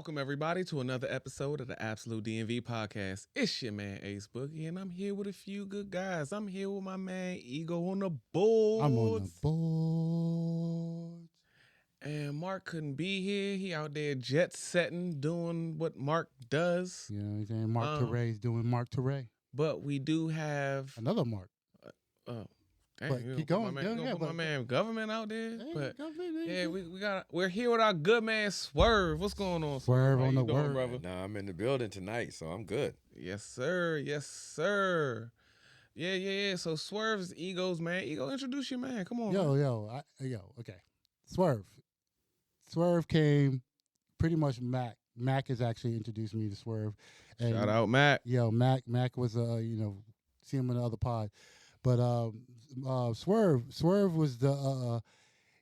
Welcome, everybody, to another episode of the Absolute DMV podcast. It's your man, Ace Boogie, and I'm here with a few good guys. I'm here with my man, eGogh on the boards. I'm on the boards. And Marc couldn't be here. He out there jet setting, doing what Marc does. You know what I'm saying? Marc Terray's doing Marc Terray. But we do have... Another Marc. Dang, but you keep gonna going. put my man, Yeah, put my man government out there. Hey, But yeah, we're here with our good man Swerve. What's going on, Swerve How on you the doing, word. brother? Nah, I'm in the building tonight, so I'm good. Yes, sir. Yes, sir. Yeah. So Swerve's eGogh's man. eGogh, introduce your man. Come on. Yo, okay. Swerve came pretty much Mac. Mac has actually introduced me to Swerve. And Shout out, Mac. Yo, Mac was see him in the other pod. But Swerve was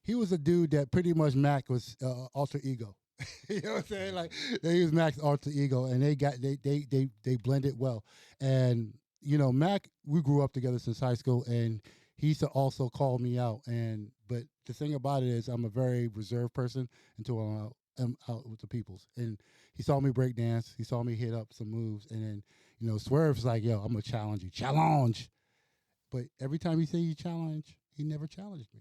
he was a dude that pretty much Mac was alter ego. You know what I'm saying? Like they was Mac's alter ego, and they blended well. And Mac, we grew up together since high school, and he used to also call me out. But the thing about it is, I'm a very reserved person until I'm out with the peoples. And he saw me break dance. He saw me hit up some moves, and then Swerve's like, "Yo, I'm gonna challenge you, challenge." But every time he say he challenge, he never challenged me.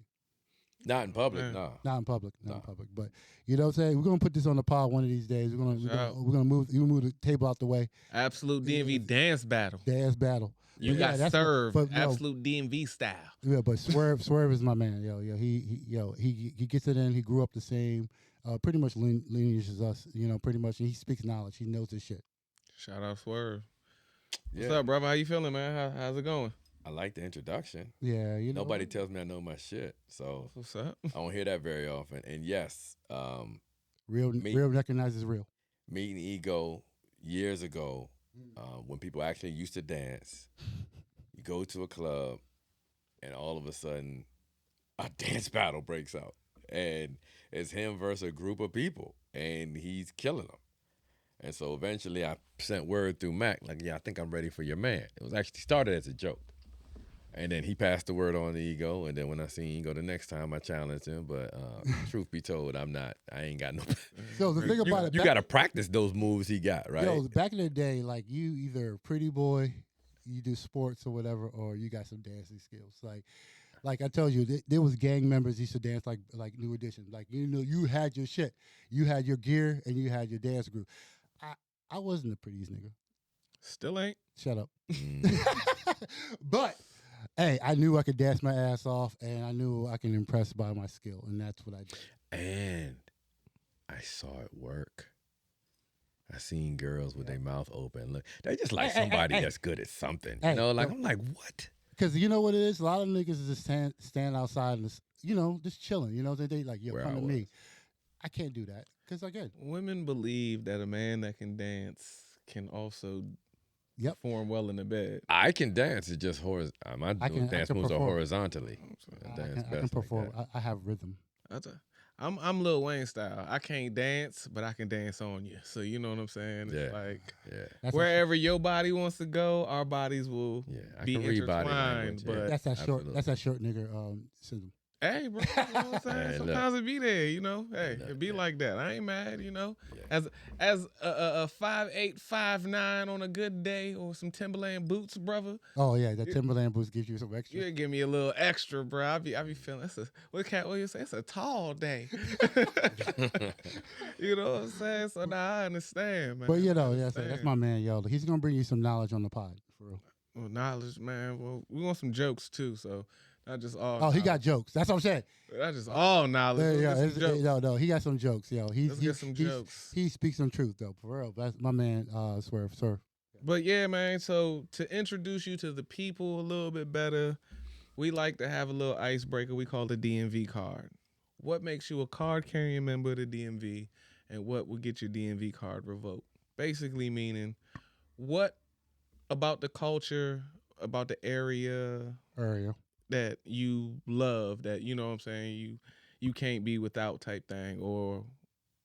Not in public, Man. no. Not in public. But you know what I'm saying? We're gonna put this on the pod one of these days. We're gonna move the table out the way. Absolute DMV dance battle. Dance battle. You But got that's served. but, Absolute DMV style. Yeah, but Swerve is my man. He gets it in. He grew up the same, pretty much lineage as us. Pretty much. And he speaks knowledge. He knows his shit. Shout out Swerve. Yeah. What's up, brother? How you feeling, man? How's it going? I like the introduction. Yeah, Nobody tells me I know my shit, so What's up? I don't hear that very often. And yes, real recognizes real. meeting eGogh years ago, when people actually used to dance, you go to a club, and all of a sudden, a dance battle breaks out, and it's him versus a group of people, and he's killing them. And so eventually, I sent word through Mac, like, "Yeah, I think I'm ready for your man." It was actually started as a joke. And then he passed the word on to eGogh, and then when I seen eGogh the next time, I challenged him. But truth be told, I ain't got no. So the thing about it, you got to practice those moves he got, right? Yo, back in the day, like you either a pretty boy, you do sports or whatever, or you got some dancing skills. Like I told you, there was gang members used to dance like New Edition. Like you had your shit, you had your gear, and you had your dance group. I wasn't the prettiest nigga. Still ain't. Shut up. But hey, I knew I could dance my ass off, and I knew I can impress by my skill, and that's what I did. And I saw it work. I seen girls with their mouth open. Look, they just like somebody that's good at something. I'm like, what? Because you know what it is? A lot of niggas just stand outside and just chilling. They like, yo, Where come I to was. me. I can't do that. Because again, Women believe that a man that can dance can also perform well in the bed. I can dance. It's just my dance moves are perform. horizontally. I can perform. I have rhythm. I'm Lil Wayne style. I can't dance, but I can dance on you. So you know what I'm saying? Yeah. It's like That's wherever your body wants to go, our bodies will I be can read body language, intertwined. But That's that short. Absolutely. That's that short nigga syndrome. hey, bro, you know what I'm saying? Hey, Sometimes it be there, Hey, Look, it be like that. I ain't mad, Yeah. As a 5'8", 5'9" on a good day, or some Timberland boots, brother. Oh yeah, that Timberland boots gives you some extra. You give me a little extra, bro. I be feeling what you say? It's a tall day. You know what I'm saying? So now I understand, man. But I that's understand. my man, yo. He's gonna bring you some knowledge on the pod, for real. Well, knowledge, man. Well, we want some jokes too, so not just all. Oh, he knowledge. got jokes. That's what I'm saying. Not just all knowledge. Yeah, Let's get some jokes. no, he got some jokes, yo. Let's get some jokes. He speaks some truth, though, for real. That's my man, Swerve. But yeah, man. So to introduce you to the people a little bit better, we like to have a little icebreaker. We call the DMV card. What makes you a card-carrying member of the DMV, and what will get your DMV card revoked? Basically meaning, what about the culture, about the area that you love, that you know what I'm saying, you can't be without type thing? Or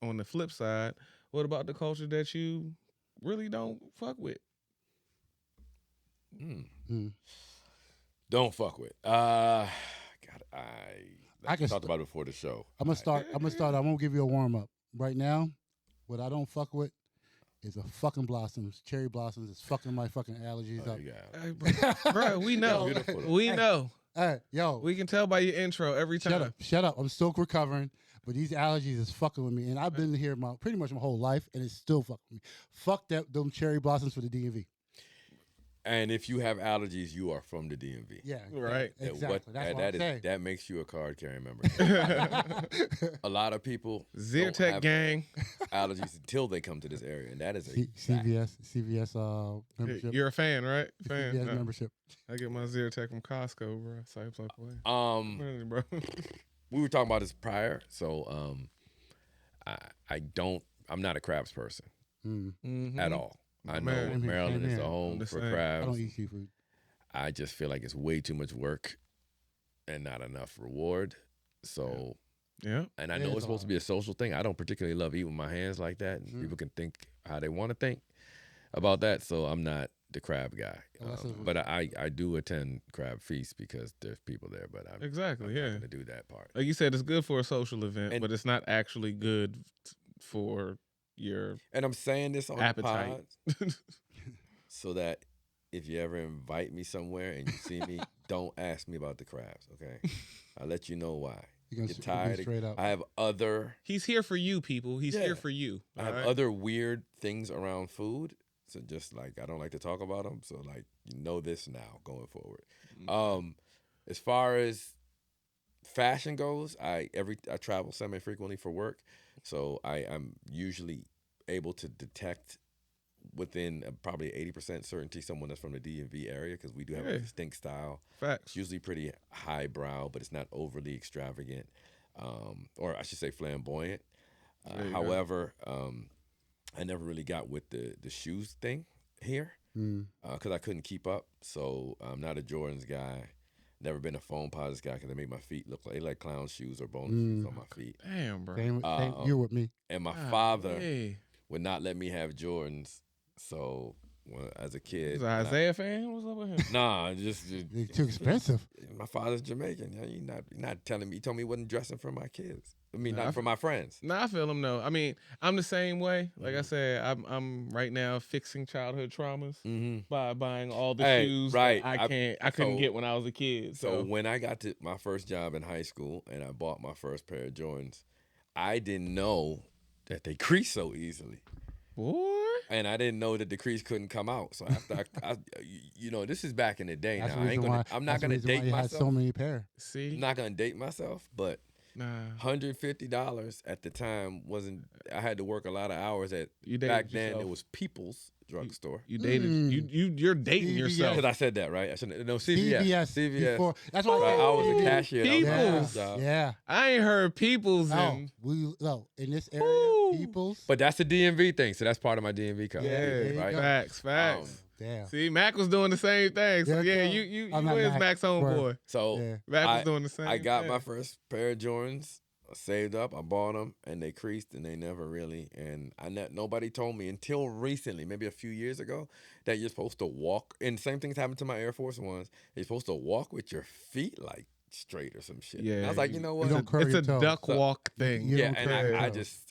on the flip side, what about the culture that you really don't fuck with? Don't fuck with. I can talked about it before the show. I'm gonna start. I won't give you a warm up right now. What I don't fuck with is a fucking blossoms. Cherry blossoms is fucking my fucking allergies Oh, up. you got it. Hey, bro, we know. Beautiful, though. We know. Hey, yo, We can tell by your intro every time. shut up. I'm still recovering, but these allergies is fucking with me, and I've been here pretty much my whole life, and it's still fucking with me. Fuck them cherry blossoms for the DMV. And if you have allergies, you are from the DMV. Yeah, Right. exactly. That's what I'm saying. That makes you a card carrying member. A lot of people don't Zyrtec have gang. allergies until they come to this area, and that is a fact. CVS membership. You're a fan, right? Fan. CVS membership. I get my Zyrtec from Costco, bro. Same way. Really, bro. We were talking about this prior, so I'm not a crabs person at all. I know Man. Maryland is Same the here. home I'm the for same. crabs. I don't eat seafood. I just feel like it's way too much work and not enough reward. So, Yeah. and I It know is it's supposed to be a social thing. I don't particularly love eating with my hands like that. And people can think how they want to think about that. So I'm not the crab guy. But I do attend crab feasts because there's people there. But I'm Exactly. not Yeah. going to do that part. Like you said, it's good for a social event, And- but it's not actually good for your And I'm saying this on appetite. the pod so that if you ever invite me somewhere and you see me, don't ask me about the crabs, okay? I'll let you know why. You're Get gonna tired. be straight up. I have other He's here for you, people. He's Yeah. here for you. I have alright? other weird things around food. So just like I don't like to talk about them. So like you know this now going forward. As far as fashion goes, I travel semi-frequently for work. So I'm usually able to detect within probably 80% certainty someone that's from the DMV area because we do have a Yeah. distinct style. It's Facts. usually pretty highbrow, but it's not overly extravagant, or I should say flamboyant. There you go. However, I never really got with the shoes thing here because I couldn't keep up. So I'm not a Jordans guy. Never been a foam posits guy because they make my feet look like clown shoes or bonus shoes on my feet. Damn, bro. Same you with me. And my God, father hey. would not let me have Jordans. So as a kid, Was an Isaiah fan? What's up with him? nah, just They're too expensive. my father's Jamaican. You're not telling me. He told me he wasn't dressing for my kids. I mean, Nah, not for my friends. Nah, I feel him though. I mean, I'm the same way. Like I said, I'm right now fixing childhood traumas by buying all the Hey, shoes right. that I couldn't so- get when I was a kid. So when I got to my first job in high school and I bought my first pair of Jordans, I didn't know that they crease so easily. boy, And I didn't know that the crease couldn't come out. So after this is back in the day That's now. the I ain't reason gonna. why. I'm not that's the gonna reason why date you had myself. so many pair. see, I'm not gonna date myself, but nah, $150 at the time wasn't. I had to work a lot of hours at. You dated Back then yourself. it was People's Drugstore. you dated you're dating CVS. yourself. Because I said that right. I shouldn't. No, CVS. Before. That's why Right, I was a CVS. cashier. That was my People's. first job. Yeah. I ain't heard people's No, in this area, Woo. people's. But that's a DMV thing, so that's part of my DMV card. yeah, there you right. go. facts. Damn. See, Mac was doing the same thing. So Yeah, yeah, so you I'm not is Mac, Mac's homeboy. So Yeah. Mac was I- doing the same. I got thing. my first pair of Jordans. I saved up. I bought them, and they creased, and they never really. And nobody told me until recently, maybe a few years ago, that you're supposed to walk. And same things happened to my Air Force Ones. You're supposed to walk with your feet like straight or some shit. And I Yeah, was like, you know what? don't curl It's your a toes. duck So- walk thing. You Yeah, don't and curl your I toes.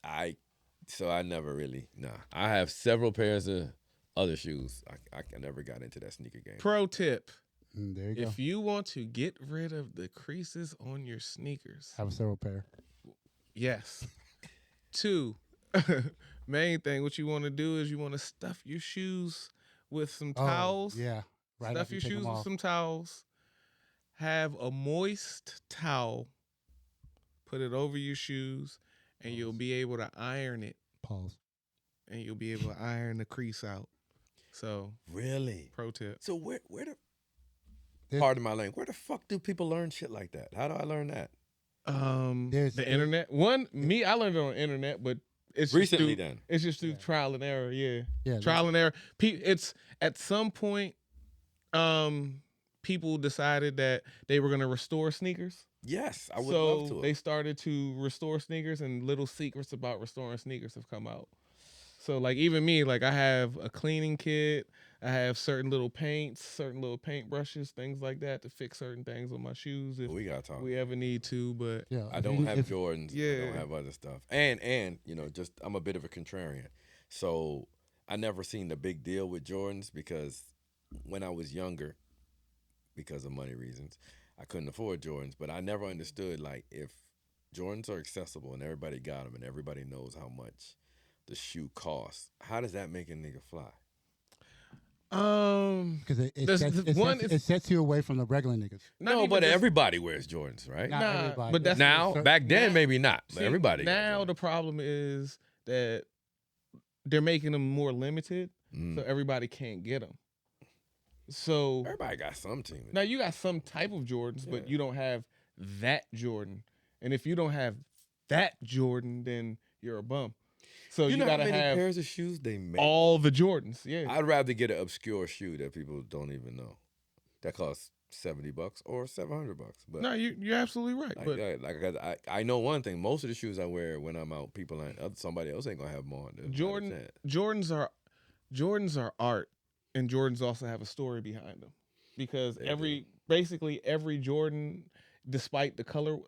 so I never really. Nah, I have several pairs of other shoes. I never got into that sneaker game. Pro tip: There you go. if you want to get rid of the creases on your sneakers, Have a several pair. yes. 2, main thing, what you want to do is you want to stuff your shoes with some towels. Oh, yeah. Right Stuff after your you take shoes them with off. some towels. Have a moist towel. Put it over your shoes, and you'll be able to iron it, Pause. and you'll be able to iron the crease out. So, Really? pro tip. So where the There's- pardon my language, where the fuck do people learn shit like that? How do I learn that? The internet. I learned it on the internet, but it's Recently just through, then. It's just through trial and error. Yeah, Yeah. trial and error. It's at some point, people decided that they were gonna restore sneakers. Yes, I would So love to. they started to restore sneakers, and little secrets about restoring sneakers have come out. So like even me, like I have a cleaning kit, I have certain little paints, certain little paint brushes, things like that to fix certain things on my shoes if We got to talk. we ever need to. But Yeah, I if don't you- have if- Jordans. I Yeah. don't have other stuff. And just I'm a bit of a contrarian. So I never seen the big deal with Jordans because when I was younger, because of money reasons, I couldn't afford Jordans. But I never understood like if Jordans are accessible and everybody got them and everybody knows how much the shoe costs, how does that make a nigga fly? Because it sets you away from the regular niggas. No, but everybody wears Jordans, right? Not Nah, everybody. but that's- Now, back then, maybe not. But See, everybody. got now Jordans. the problem is that they're making them more limited, Mm. so everybody can't get them. So Everybody got some team. now you got some type of Jordans, but Yeah. you don't have that Jordan. And if you don't have that Jordan, then you're a bum. So you know how gotta many have pairs of shoes they make? all the Jordans. Yeah. I'd rather get an obscure shoe that people don't even know. That costs $70 or $700. But No, you're absolutely right. But I know one thing. Most of the shoes I wear when I'm out, people ain't somebody else ain't gonna have them on. Jordans are art, and Jordans also have a story behind them because basically every Jordan, despite the color,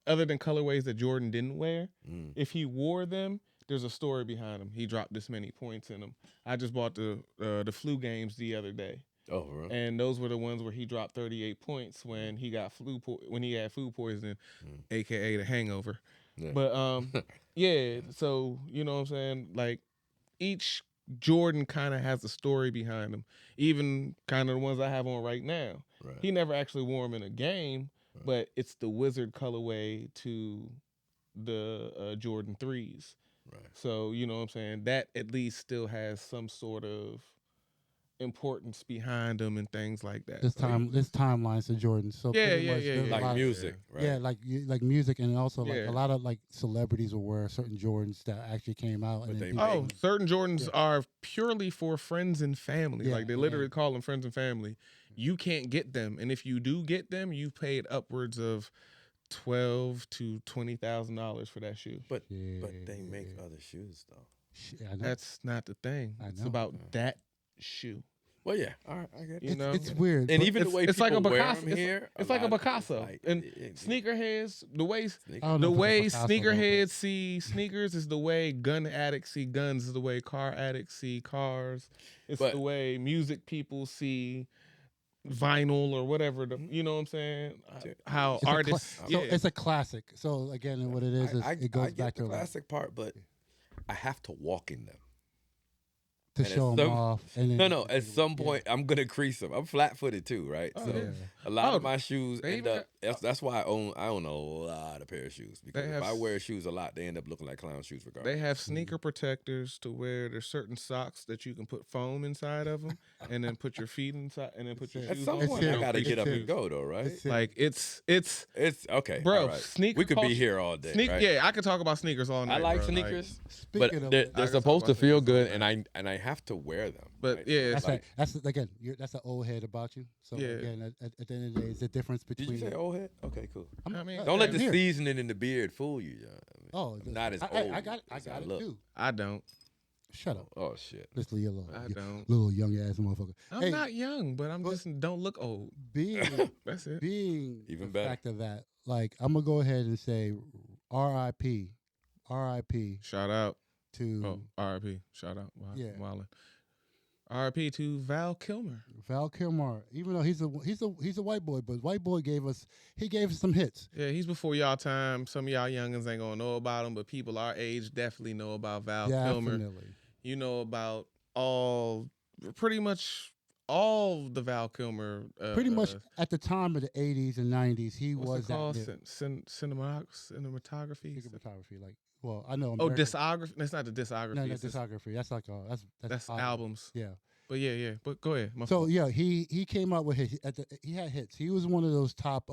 other than colorways that Jordan didn't wear, if he wore them, there's a story behind them. He dropped this many points in them. I just bought the flu games the other day. Oh, really? And those were the ones where he dropped 38 points when he got when he had food poisoning, aka the hangover. Yeah. But yeah, so you know what I'm saying? Like each Jordan kind of has a story behind him. Even kind of the ones I have on right now. Right. He never actually wore them in a game, but it's the Wizard colorway to the Jordan 3s. Right. So, you know what I'm saying? That at least still has some sort of importance behind them and things like that. This timelines to Jordan. So Yeah, pretty yeah, much yeah, there's a Like lot of- music, right? Yeah, like music, and also like Yeah. a lot of like celebrities will wear certain Jordans that actually came out. But And they then make- people- Certain Jordans are purely for friends and family. Yeah, Like they literally call them friends and family. You can't get them, and if you do get them, you paid upwards of $12,000 to $20,000 for that shoe. But they make other shoes though. Shit, I know. That's not the thing. I It's know. about that shoe. Well, yeah, all right, I get it. You know, It's weird. And but even the way it's like people a wear Picasso. them here, It's like a lot of- Picasso. like- And it- sneakerheads, the way I don't know the if it's a way Picasso, sneakerheads see sneakers is the way gun addicts see guns, is the way car addicts see cars. It's But- the way music people see vinyl or whatever. You know what I'm saying? How It's a cla- artists. so yeah. it's a classic. So again, what it is I it goes get back the to like, classic part, but I have to walk in them. to and at show them some- off. And then, No, at some point I'm gonna crease them. I'm flat-footed too, right? Oh, So yeah. a lot Oh, of my shoes they end even up. That's why I own a lot of pair of shoes because They if have I wear shoes a lot, they end up looking like clown shoes regardless. They have sneaker protectors to where there's certain socks that you can put foam inside of them, and then put your feet inside, and then put your At shoes some on. It's point, I serious. gotta It's get up and serious. go though, right? It's Like it's It's okay, Bro, all right. sneaker We could culture- be here all day. right? Yeah, I could talk about sneakers all night. I like bro. sneakers, Speaking but of- they're I can supposed talk to feel about good, sneakers and I have to wear them. But right? yeah, That's like- again, that's an old head about you. So Yeah. again, at the end of the day, it's the difference Did between. you say old head? Okay, cool. I mean, Don't let the here. seasoning in the beard fool you, John. Oh, I'm not as I old got as I it look. too. I don't. Shut up. Oh shit. Let's leave you alone. I You don't. little young ass motherfucker. I'm Hey, not young, but I'm but- just don't look old. being That's it. being Even the better. fact of that, like I'm gonna go ahead and say, R.I.P. Shout out. to Oh, R.I.P. Shout out. Yeah. Wildin'. R.I.P. to Val Kilmer. Val Kilmer. Even though he's a white boy, but white boy gave us some hits. Yeah, he's before y'all time. Some of y'all youngins ain't gonna know about him, but people our age definitely know about Val Kilmer. Definitely. You know about pretty much all the Val Kilmer. Pretty much at the time of the 80s and 90s, he What's was it called? that Cinematography. cinematography. Like, well, I know. Oh, American- discography. That's not the discography. No, it's that's just- discography. That's like that's album. albums. Yeah. But yeah. But go ahead. My So fault. yeah, he came up with he had hits. He was one of those top.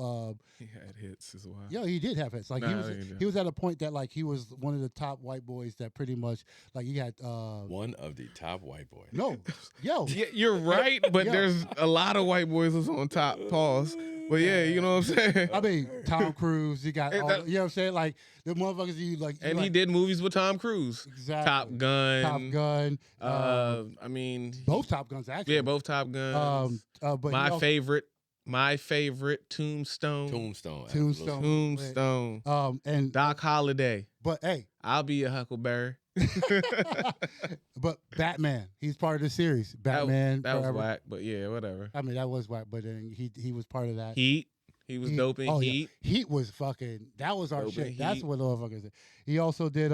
He had hits as well. Yeah, he did have hits. Like Nah, he didn't. he was at a point that like he was one of the top white boys that pretty much like he had. One of the top white boys. No, yo, Yeah, you're right, but Yeah. there's a lot of white boys that's on top. Pause. But yeah, you know what I'm saying. I mean, Tom Cruise. You got And all, that- you know what I'm saying? Like the motherfuckers you like. And like, he did movies with Tom Cruise. exactly. Top Gun. Top Gun. I mean, both Top Guns actually. yeah, both Top Guns. But my he also, favorite, Tombstone. Tombstone. Tombstone. Tombstone. And Doc Holliday. but hey, I'll be a Huckleberry. but Batman, he's part of the series. Batman. That was forever. whack, but yeah, whatever. I mean, that was whack, but then he was part of that. Heat. He was dope in Heat. Yeah. Heat was fucking. That was our Dope shit. in That's Heat. what motherfuckers did. He also did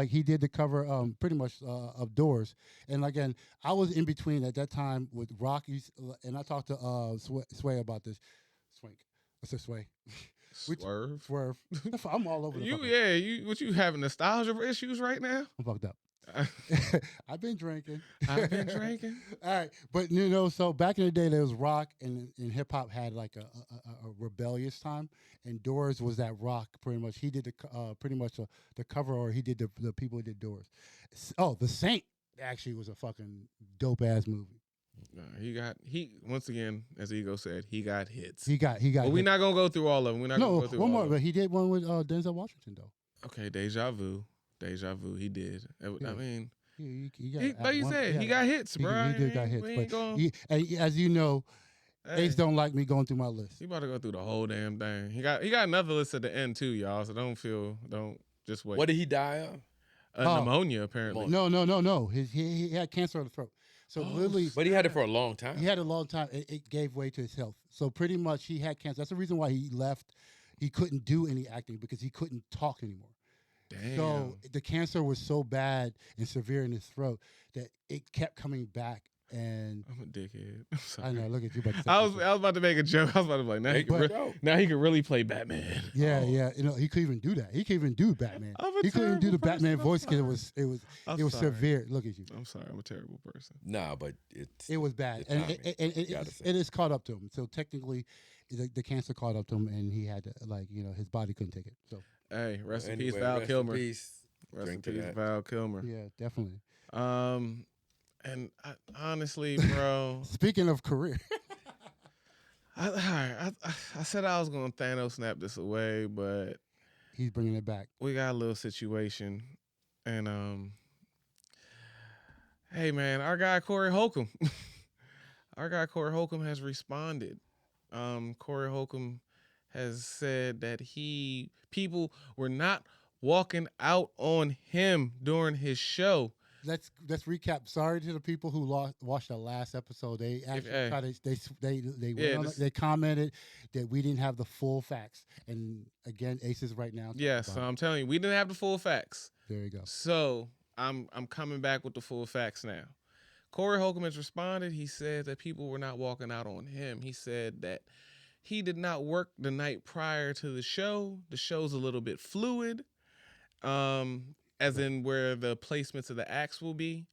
he did the cover pretty much of Doors. And again, I was in between at that time with Rockies, and I talked to Sway about this. Swank. What's this Sway? Swerve. Swerve. I'm all over the You having nostalgia issues right now? I'm fucked up. I've been drinking. I've been drinking. All right, but you know, so back in the day, there was rock, and hip hop had like a rebellious time, and Doors was that rock pretty much. He did the cover, or he did the people who did Doors. Oh, The Saint actually was a fucking dope ass movie. He once again, as eGogh said, he got hits. He got. But we're not gonna go through all of them. We're not gonna go through one all more, of but them. he did one with Denzel Washington though. Okay, Deja Vu. He did. I mean, He like you said, he got hits, bro. He did got hits, We ain't but going, as you know, hey, Ace don't like me going through my list. he about to go through the whole damn thing. He got another list at the end too, y'all. So don't just wait. What did he die of? Pneumonia, apparently. No. He had cancer of the throat. So literally, But he had it for a long time. he had a long time. It gave way to his health. So pretty much, he had cancer. That's the reason why he left. He couldn't do any acting because he couldn't talk anymore. Damn. So the cancer was so bad and severe in his throat that it kept coming back. And I'm a dickhead. I'm sorry. I know. Look at you. About to say I was something. about to make a joke. I was about to be like, now he can really play Batman. Yeah. You know, he could even do that. He could even do Batman. He couldn't do the Batman voice because it was severe. Look at you. I'm sorry. I'm a terrible person. Nah, but It was bad, the and timing. it is caught up to him. So technically, the cancer caught up to him, and he had to, his body couldn't take it. So Hey, rest in anyway, peace, Val rest in Kilmer. peace. Rest in Drink to peace, that. Val Kilmer. yeah, definitely. And honestly, bro, Speaking of career, I said I was gonna Thanos snap this away, but he's bringing it back. we got a little situation, and hey man, our guy Corey Holcomb, has responded. Corey Holcomb has said that people were not walking out on him during his show. Let's recap. Sorry to the people who watched the last episode. They actually they commented that we didn't have the full facts. And again, Ace is right now. Yeah, so I'm telling you, we didn't have the full facts. There you go. So I'm coming back with the full facts now. Corey Holcomb has responded. He said that people were not walking out on him. He said that he did not work the night prior to the show. The show's a little bit fluid, as in where the placements of the acts will be.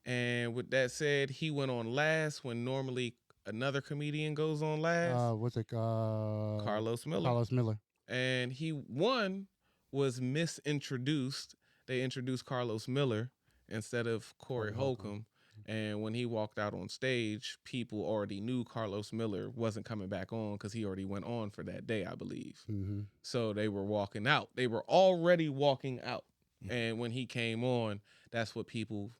And with that said, he went on last when normally another comedian goes on last. What's it? Carlos Miller. Carlos Miller. And was misintroduced. They introduced Carlos Miller instead of Corey Holcomb. And when he walked out on stage, people already knew Carlos Miller wasn't coming back on because he already went on for that day, I believe. Mm-hmm. So they were walking out. They were already walking out. Mm-hmm. And when he came on, that's what people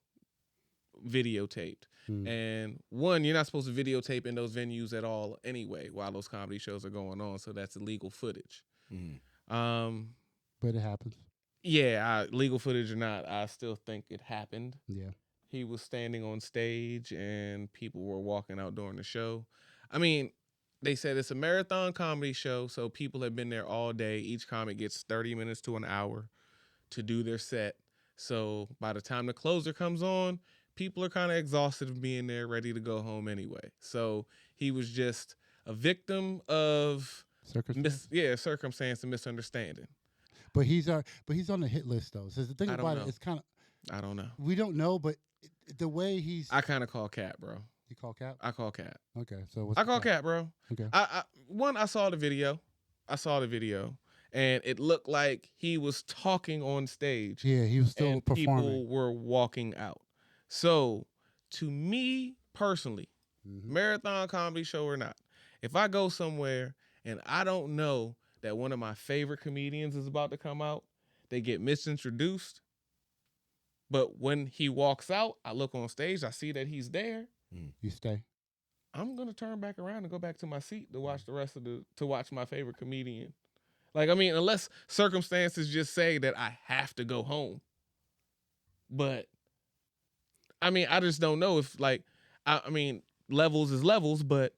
videotaped. Mm-hmm. And you're not supposed to videotape in those venues at all anyway while those comedy shows are going on. So that's illegal footage. Mm-hmm. But it happens. Yeah, legal footage or not, I still think it happened. Yeah. He was standing on stage and people were walking out during the show. I mean, they said it's a marathon comedy show, so people have been there all day. Each comic gets 30 minutes to an hour to do their set. So by the time the closer comes on, people are kind of exhausted of being there, ready to go home anyway. So he was just a victim of circumstance and misunderstanding. But he's on the hit list though. So the thing about it, it's kind of, I don't know. We don't know, but the way he's... I kind of call Cap, bro. You call Cap? I call Cap. Okay, so I call Cap, bro. Okay. I saw the video. And it looked like he was talking on stage. Yeah, he was still performing. People were walking out. So, to me personally, marathon comedy show or not, If I go somewhere and I don't know that one of my favorite comedians is about to come out, they get misintroduced. But when he walks out, I look on stage, I see that he's there. You stay. I'm gonna turn back around and go back to my seat to watch the rest of to watch my favorite comedian. Like, I mean, unless circumstances just say that I have to go home. But I mean, I just don't know if like I mean, levels is levels, but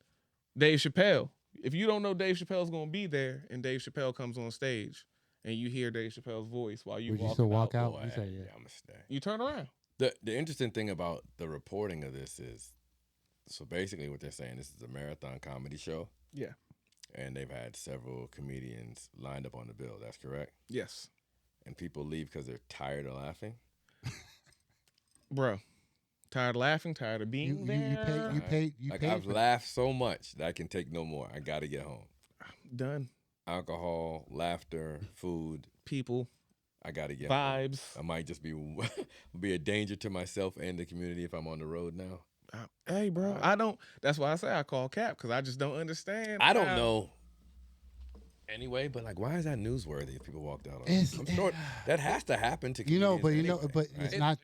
Dave Chappelle. If you don't know Dave Chappelle's gonna be there and Dave Chappelle comes on stage and you hear Dave Chappelle's voice while you Would you walking still walk out, out? You say, yeah. I'm gonna stay. you turn around. The interesting thing about the reporting of this is, so basically what they're saying, this is a marathon comedy show. Yeah. And they've had several comedians lined up on the bill. That's correct? Yes. And people leave because they're tired of laughing? Bro. Tired of laughing, tired of being there. I've laughed so much that I can take no more. I got to get home. Done. Alcohol, laughter, food. People. I got to get vibes. home. I might just be a danger to myself and the community if I'm on the road now. Hey, bro, I don't. That's why I say I call Cap, because I just don't understand. I don't know. Anyway, but like, why is that newsworthy if people walked out on it? I'm sure that has to happen to but anyway, but right? it's not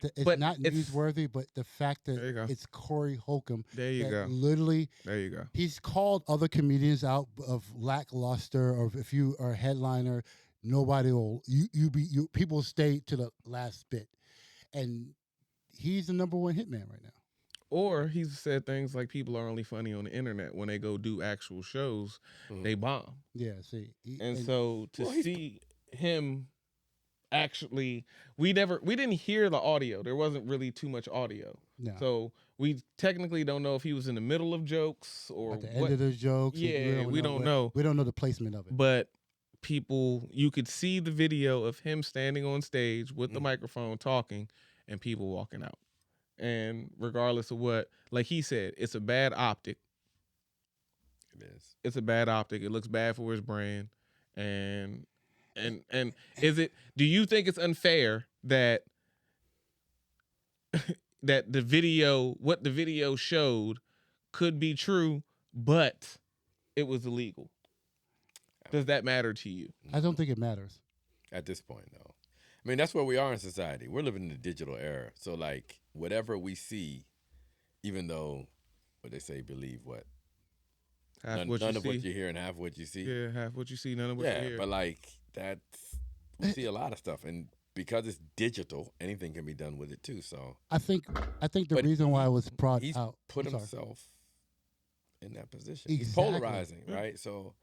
newsworthy. But the fact that it's Corey Holcomb, there you go. Literally, there you go. He's called other comedians out of lackluster, or if you are a headliner, nobody will people stay to the last bit, and he's the number one hitman right now. Or he's said things like people are only funny on the internet. When they go do actual shows, they bomb. Yeah, see. So to see him actually, we didn't hear the audio. There wasn't really too much audio. No. So we technically don't know if he was in the middle of jokes or at the end of the jokes. Yeah, we don't know. We don't know the placement of it. But you could see the video of him standing on stage with the microphone talking and people walking out. And regardless of what, like he said, it's a bad optic. It is. It's a bad optic. It looks bad for his brand. And is it? Do you think it's unfair that that what the video showed could be true, but it was illegal? Does that matter to you? I don't think it matters. At this point, no. I mean, that's where we are in society. We're living in the digital era. So, like, whatever we see, even though, what they say, believe what? None of what you hear and half what you see. Yeah, half what you see, none of what you hear. Yeah, but, like, we see a lot of stuff. And because it's digital, anything can be done with it, too. So I think the reason why it was brought he's out. Put himself in that position. Exactly. He's polarizing, right? So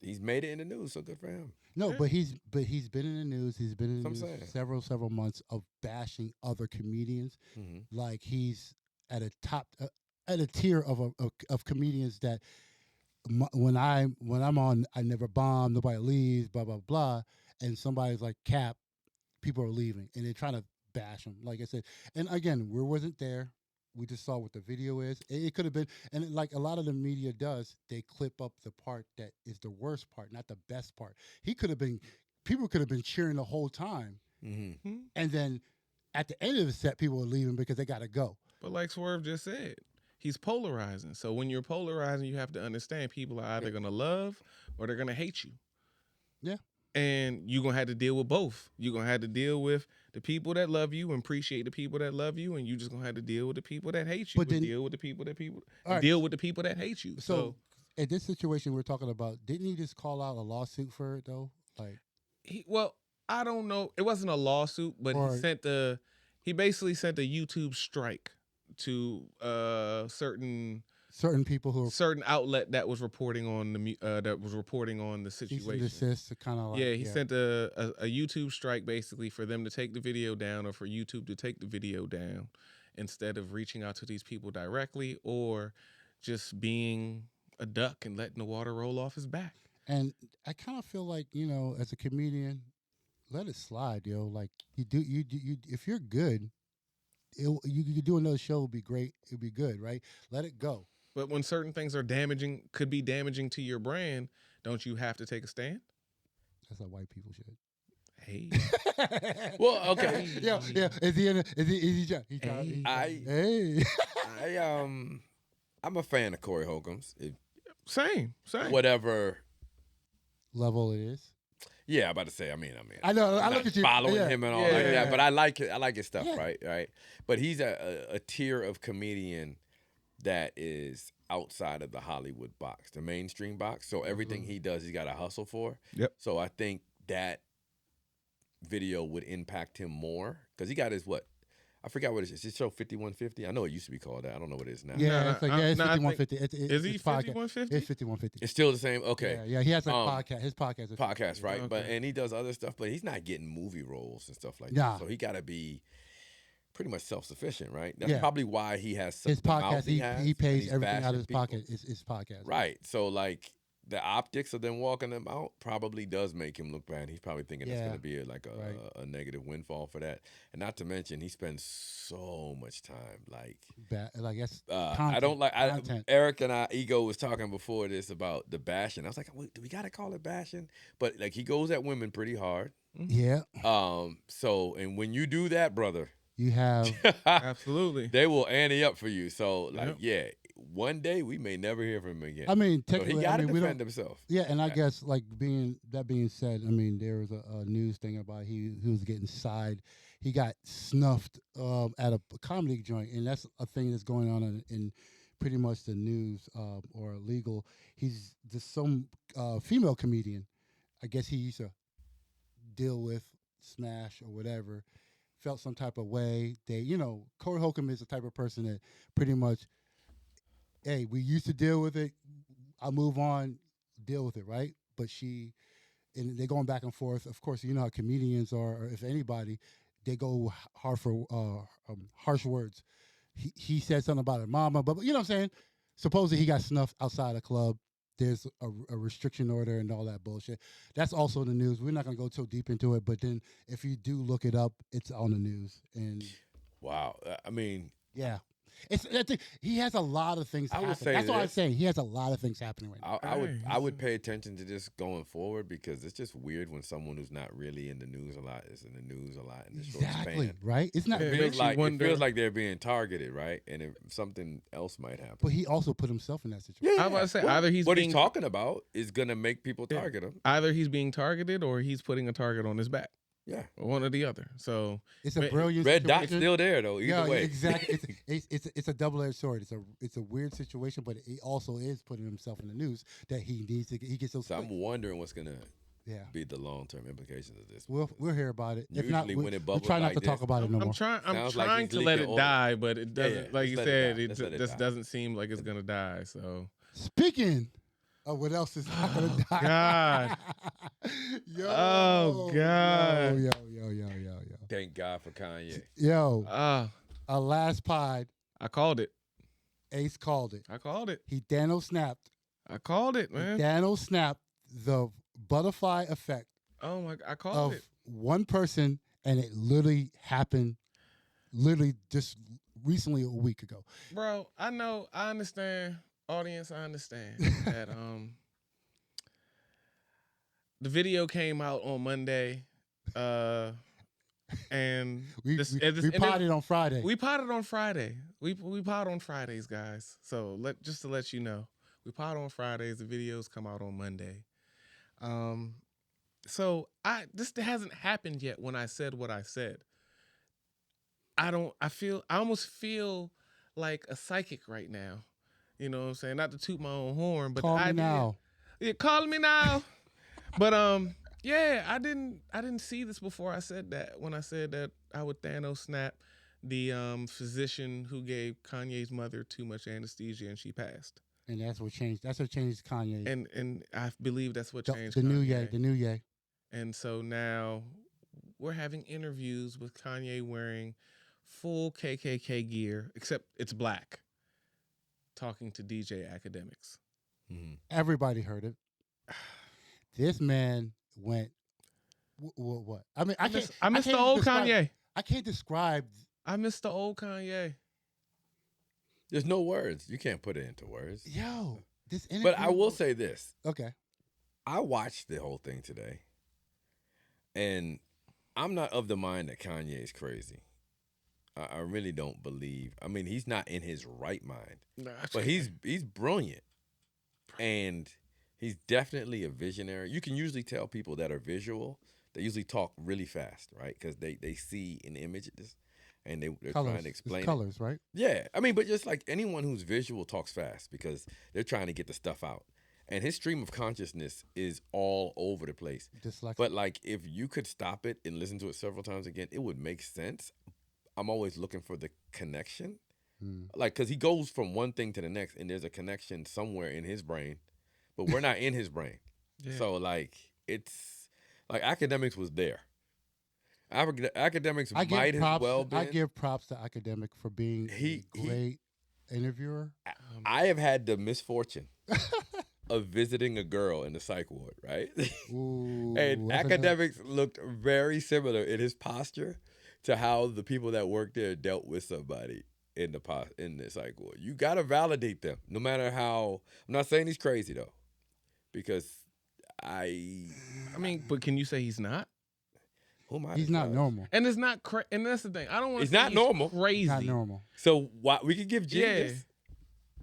he's made it in the news, so good for him. No, but he's been in the news. He's been in the news several months of bashing other comedians. Mm-hmm. Like he's at a top at a tier of comedians that when I'm on, I never bomb. Nobody leaves. Blah blah blah. And somebody's like Cap, people are leaving, and they're trying to bash him. Like I said, and again, we wasn't there. We just saw what the video is. It could have been, and like a lot of the media does, they clip up the part that is the worst part, not the best part. People could have been cheering the whole time, and then at the end of the set, people were leaving because they got to go. But like Swerve just said, he's polarizing. So when you're polarizing, you have to understand people are either going to love or they're going to hate you. Yeah. And you're going to have to deal with both. You're going to have to deal with the people that love you and appreciate the people that love you, and you just going to have to deal with the people that hate you. Deal with the people that hate you. So in this situation we're talking about, didn't he just call out a lawsuit for it though? Like I don't know. It wasn't a lawsuit, but he basically sent a YouTube strike to certain people who are certain outlet that was reporting on the situation. He sent a YouTube strike basically for them to take the video down, or for YouTube to take the video down instead of reaching out to these people directly, or just being a duck and letting the water roll off his back. And I kind of feel like, as a comedian, let it slide, yo. Like you if you're good, you could do another show. Would be great. It'd be good, right? Let it go. But when certain things are could be damaging to your brand, don't you have to take a stand? That's how white people should. Hey. Well, okay. Yeah. Is he? I'm a fan of Corey Holcomb's. Same. Whatever level it is. Yeah, I'm about to say. I know. I I'm look not at you following him and all like Yeah. that, but I like it. I like his stuff, Yeah. right? But he's a tier of comedian that is outside of the Hollywood box, the mainstream box. So everything he does, he's got to hustle for. Yep. So I think that video would impact him more because he got his what? I forgot what it is. Is it show 5150? I know it used to be called that. I don't know what it is now. Yeah, it's 5150. Is he 5150? It's 5150. It's still the same. Okay. Yeah, he has a podcast. His podcast is Podcast, right? Okay. But and he does other stuff, but he's not getting movie roles and stuff like Nah. that. So he got to be pretty much self-sufficient, right? That's Yeah. probably why he has such his the mouth podcast. he has, He and pays he's everything out of bashing his people. pocket. His podcast. Right. So like the optics of them walking them out probably does make him look bad. He's probably thinking it's Yeah. going to be a negative windfall for that. And not to mention he spends so much time like Like that's I don't like content. Eric and eGogh was talking before this about the bashing. I was like, do we got to call it bashing? But like he goes at women pretty hard. Yeah. So and when you do that, brother, You have Absolutely. they will ante up for you. So like one day we may never hear from him again. I mean, So technically, he got to we defend don't. himself. Yeah, and I guess like being said, I mean, there was a news thing about he was getting side. He got snuffed at a comedy joint, and that's a thing that's going on in pretty much the news or legal. He's just some female comedian. I guess he used to deal with, smash or whatever. Felt some type of way. Corey Holcomb is the type of person that pretty much, hey, we used to deal with it. I move on, deal with it, right? But and they're going back and forth. Of course, you know how comedians are, or if anybody, they go hard for harsh words. He said something about her mama, but you know what I'm saying? Supposedly he got snuffed outside a club. There's a restriction order and all that bullshit. That's also in the news. We're not going to go too deep into it, but then if you do look it up, it's on the news. And Wow. I mean, yeah. He has a lot of things I would happening. say That's what I'm this. saying. He has a lot of things happening right now. I would pay attention to this going forward because it's just weird when someone who's not really in the news a lot is in the news a lot in this short Exactly, span. right? It's not. Yeah. It makes feels, you like, wonder- it feels like they're being targeted, right? And if something else might happen. But he also put himself in that situation. Yeah, I was about to say, either he's what being- he's talking about is gonna make people Yeah. target him. Either he's being targeted or he's putting a target on his back. Yeah. Or one or the other. So It's a Red brilliant Red dot's situation. still there though. Either Yeah, way. exactly. It's a double-edged sword. It's a weird situation, but he also is putting himself in the news that he needs to. He gets those. So I'm wondering what's gonna Yeah, be the long-term implications of this. we'll hear about it. If not, Usually we when it we bubbles try not like to talk this, about it no I'm more. trying Sounds like he's to let leaking it oil. die, but it doesn't yeah. like you Let's let it said, die. it Let's let it just die. doesn't seem like it's gonna die. So Speaking of what else is not gonna die. God. Yo. Oh, God. Yo. Thank God for Kanye. Yo, our last pod, I called it. Ace called it. I called it. He Dano snapped. I called it, man. Dano snapped the butterfly effect Oh my! I called of it. one person, and it literally happened, literally just recently a week ago. Bro, I know, I understand, audience, I understand that the video came out on Monday, and We and potted on Friday. we potted on Friday. We pot on Fridays, guys. So just to let you know, we pot on Fridays. The videos come out on Monday. So this hasn't happened yet. When I said what I said, I almost feel like a psychic right now. You know what I'm saying? Not to toot my own horn, but Call the me idea, now. Yeah, call me now. But yeah, I didn't see this before I said that. When I said that I would Thanos snap the physician who gave Kanye's mother too much anesthesia and she passed. And that's what changed. That's what changed Kanye. And I believe that's what changed the new Kanye. the new Ye. And so now we're having interviews with Kanye wearing full KKK gear, except it's black, talking to DJ Akademiks. Mm-hmm. Everybody heard it. This man went. What? I mean, I miss can't the old describe- Kanye. I can't describe. I miss the old Kanye. There's no words. You can't put it into words. Yo, this interview. But I will say this. Okay. I watched the whole thing today, and I'm not of the mind that Kanye is crazy. I really don't believe. I mean, he's not in his right mind, Nah, but he's brilliant, and he's definitely a visionary. You can usually tell people that are visual. They usually talk really fast, right? Because they see an image, and they're Colors. trying to explain It's colors, right? Yeah, I mean, but just like anyone who's visual talks fast because they're trying to get the stuff out. And his stream of consciousness is all over the place. Dyslexic. But like, if you could stop it and listen to it several times again, it would make sense. I'm always looking for the connection, like because he goes from one thing to the next, and there's a connection somewhere in his brain, but we're not in his brain. Yeah. So like, it's like Akademiks was there. Akademiks might as well been. I give props to Academic for being a great interviewer. I have had the misfortune of visiting a girl in the psych ward, right? Ooh, And Akademiks looked very similar in his posture to how the people that work there dealt with somebody in the psych ward. You gotta validate them, no matter how. I'm not saying he's crazy though, because I mean, but can you say he's not? who am I? He's to not judge? normal. And it's not and that's the thing. I don't want to He's say not normal. crazy. He's not normal. So why we could give genius?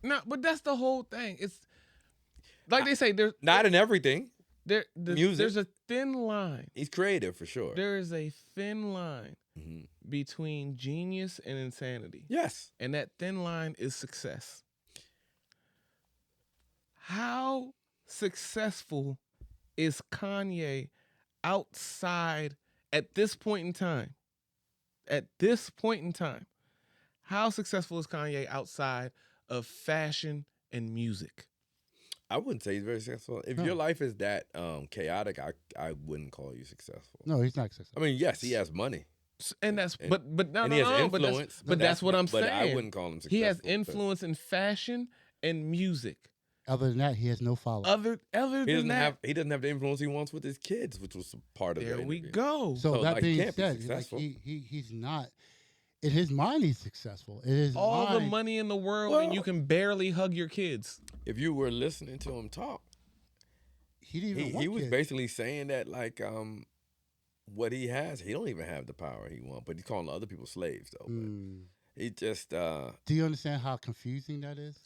No, but that's the whole thing. It's like they say there's Not in everything. Music. There's a thin line. He's creative for sure. There is a thin line Mhm. between genius and insanity. Yes. And that thin line is success. How successful is Kanye outside at this point in time? At this point in time, how successful is Kanye outside of fashion and music? I wouldn't say he's very successful. If your life is that chaotic, I wouldn't call you successful. No, he's not successful. I mean, yes, he has money. And that's but no, and no, he has no, influence. but that's what I'm but saying. I wouldn't call him successful. He has influence in fashion and music. Other than that, he has no follow. Other He than doesn't that, have the influence he wants with his kids, which was part of there the we interview. go. So So, that like, he being can't be said, like, successful. he's not. In his mind, he's successful. In his All the mind, money in the world, and you can barely hug your kids. If you were listening to him talk, he didn't even want he was kids. basically saying that like what he has, he don't even have the power he wants, but he's calling other people slaves though. But he just Do you understand how confusing that is?